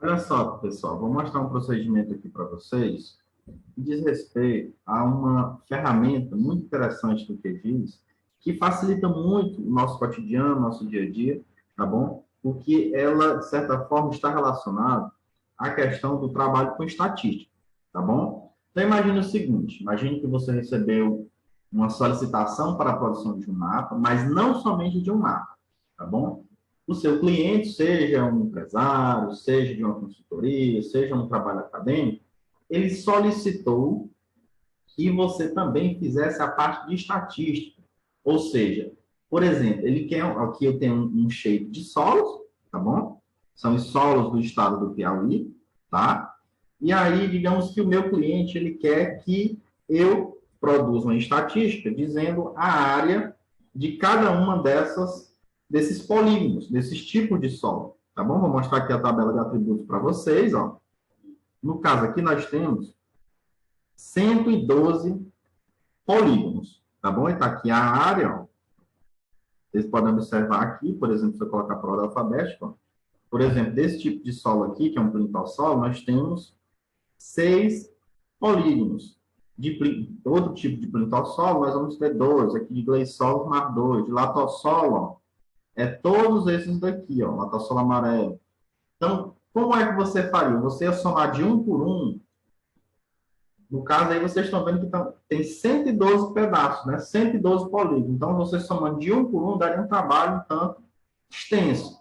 Olha só, pessoal, vou mostrar um procedimento aqui para vocês que diz respeito a uma ferramenta muito interessante do QGIS, que facilita muito o nosso cotidiano, nosso dia a dia, tá bom? Porque ela, de certa forma, está relacionada à questão do trabalho com estatística, tá bom? Então, imagine o seguinte, imagine que você recebeu uma solicitação para a produção de um mapa, mas não somente de um mapa, tá bom? O seu cliente, seja um empresário, seja de uma consultoria, seja um trabalho acadêmico, ele solicitou que você também fizesse a parte de estatística. Ou seja, por exemplo, ele quer, aqui eu tenho um shape de solos, tá bom? São os solos do estado do Piauí, tá? E aí, digamos que o meu cliente, ele quer que eu produza uma estatística dizendo a área de cada uma desses polígonos, desses tipos de solo, tá bom? Vou mostrar aqui a tabela de atributos para vocês, ó. No caso aqui, nós temos 112 polígonos, tá bom? E está aqui a área, ó. Vocês podem observar aqui, por exemplo, se eu colocar por ordem alfabética, ó. Por exemplo, desse tipo de solo aqui, que é um plintosolo, nós temos 6 polígonos. De outro tipo de plintosolo, nós vamos ter 12. Aqui de gleissolo, mais 2. De latossolo, ó, é todos esses daqui, ó, latossolo amarelo. Então, como é que você faria? Você ia somar de um por um. No caso aí, vocês estão vendo que tem 112 pedaços, né? 112 polígonos. Então, você somando de um por um, daria um trabalho um tanto extenso.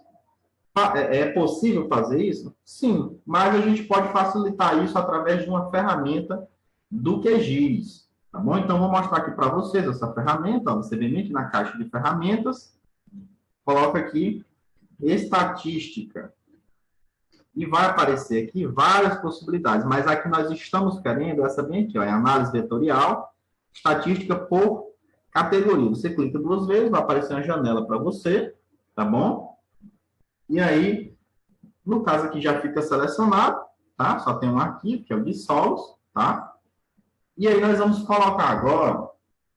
É possível fazer isso? Sim, mas a gente pode facilitar isso através de uma ferramenta do QGIS, tá bom? Então, vou mostrar aqui para vocês essa ferramenta. Ó, você vem aqui na caixa de ferramentas, coloca aqui estatística. E vai aparecer aqui várias possibilidades, mas a que nós estamos querendo, essa bem aqui, ó, é análise vetorial, estatística por categoria. Você clica 2 vezes, vai aparecer uma janela para você, tá bom? E aí, no caso aqui já fica selecionado, tá? Só tem um arquivo, que é o de solos, tá? E aí nós vamos colocar agora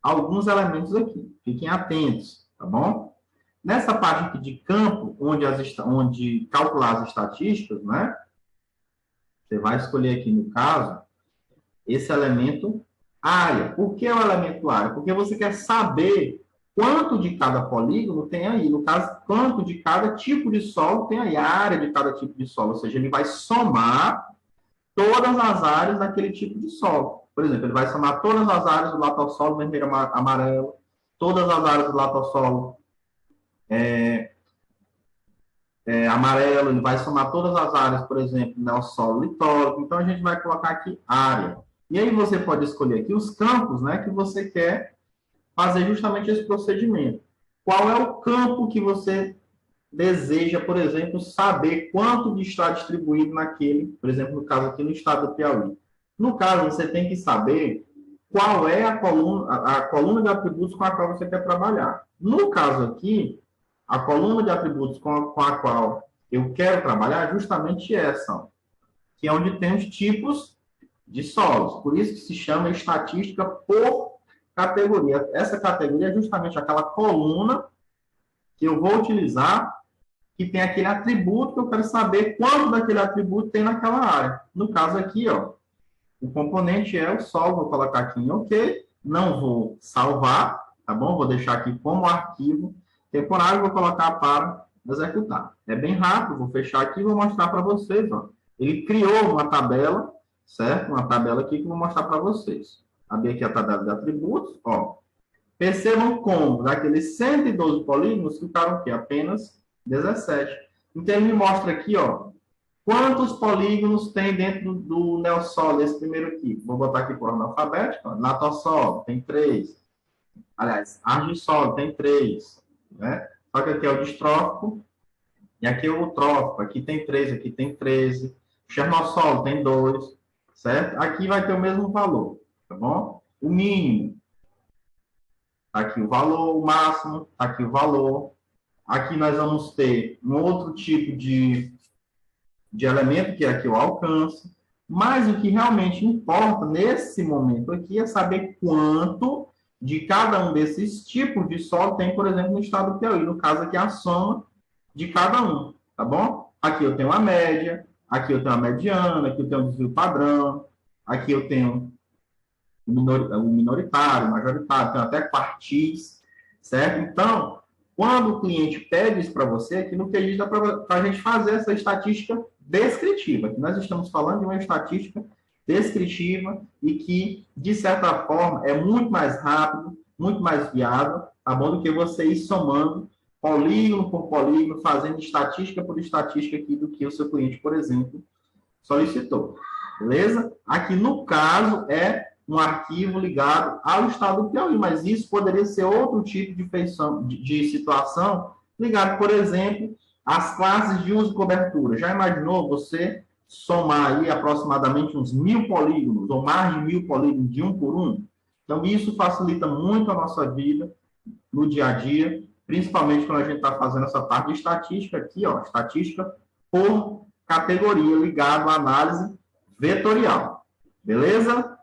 alguns elementos aqui. Fiquem atentos, tá bom? Nessa parte aqui de campo, onde calcular as estatísticas, né? Você vai escolher aqui, no caso, esse elemento área. Por que o elemento área? Porque você quer saber quanto de cada polígono tem aí. No caso, quanto de cada tipo de solo tem aí, a área de cada tipo de solo. Ou seja, ele vai somar todas as áreas daquele tipo de solo. Por exemplo, ele vai somar todas as áreas do latossolo vermelho amarelo, todas as áreas do latossolo amarelo, ele vai somar todas as áreas, por exemplo, neossolo litólico. Então, a gente vai colocar aqui área. E aí você pode escolher aqui os campos, né, que você quer fazer justamente esse procedimento. Qual é o campo que você deseja, por exemplo, saber quanto está distribuído naquele, por exemplo, no caso aqui no estado do Piauí. No caso, você tem que saber qual é a coluna de atributos com a qual você quer trabalhar. No caso aqui, a coluna de atributos com a qual eu quero trabalhar é justamente essa, ó, que é onde tem os tipos de solos. Por isso que se chama estatística por categoria. Essa categoria é justamente aquela coluna que eu vou utilizar que tem aquele atributo que eu quero saber quanto daquele atributo tem naquela área. No caso aqui, ó, o componente é o solo, vou colocar aqui em OK, não vou salvar, tá bom? Vou deixar aqui como arquivo temporário, vou colocar para executar. É bem rápido, vou fechar aqui e vou mostrar para vocês, ó. Ele criou uma tabela, certo? Uma tabela aqui que eu vou mostrar para vocês. Abrir aqui a tabela de atributos, ó. Percebam como, daqueles 112 polígonos, ficaram aqui apenas 17. Então, ele me mostra aqui, ó, quantos polígonos tem dentro do neossolo, esse primeiro aqui. Vou botar aqui por ordem alfabética. Latossolo, tem 3. Aliás, argissolo, tem 3. Né? Só que aqui é o distrófico, e aqui é o trófico. Aqui tem 3, aqui tem 13. Chernossolo tem 2, certo? Aqui vai ter o mesmo valor, tá bom? O mínimo, tá aqui o valor, o máximo, tá aqui o valor. Aqui nós vamos ter um outro tipo de elemento, que é aqui o alcance. Mas o que realmente importa nesse momento aqui é saber quanto de cada um desses tipos de solo tem, por exemplo, no estado do Piauí. No caso aqui, a soma de cada um, tá bom? Aqui eu tenho a média, Aqui eu tenho a mediana, aqui eu tenho o desvio padrão, aqui eu tenho o minoritário, o majoritário, tenho até quartis, certo? Então, quando o cliente pede isso para você, aqui no QGIS dá para a gente fazer essa estatística descritiva. Aqui nós estamos falando de uma estatística descritiva e que, de certa forma, é muito mais rápido, muito mais viável, tá bom? Do que você ir somando polígono por polígono, fazendo estatística por estatística aqui do que o seu cliente, por exemplo, solicitou. Beleza? Aqui, no caso, é um arquivo ligado ao estado do Piauí, mas isso poderia ser outro tipo de feição, de situação ligado, por exemplo, às classes de uso e cobertura. Já imaginou você somar aí aproximadamente uns 1.000 polígonos, ou mais de 1.000 polígonos de um por um? Então, isso facilita muito a nossa vida no dia a dia, principalmente quando a gente está fazendo essa parte de estatística aqui, ó, estatística por categoria ligado à análise vetorial. Beleza?